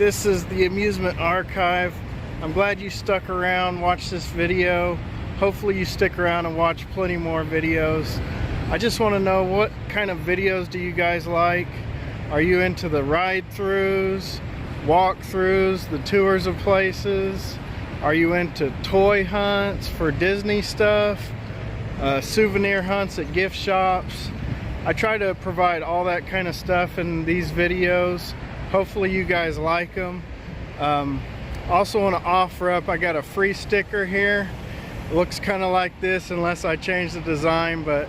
this is the Amusement Archive. I'm glad you stuck around, watched this video. Hopefully you stick around and watch plenty more videos. I just want to know, what kind of videos do you guys like? Are you into the ride-throughs, walk-throughs, the tours of places? Are you into toy hunts for Disney stuff? Souvenir hunts at gift shops? I try to provide all that kind of stuff in these videos. Hopefully you guys like them. Also want to offer up, I got a free sticker here. It looks kind of like this unless I change the design, but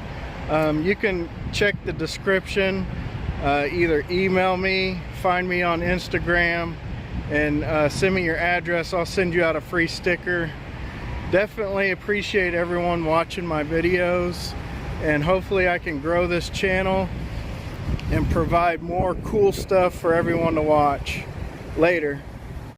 you can check the description. Either email me, find me on Instagram, and send me your address. I'll send you out a free sticker. Definitely appreciate everyone watching my videos, and hopefully I can grow this channel and provide more cool stuff for everyone to watch. Later.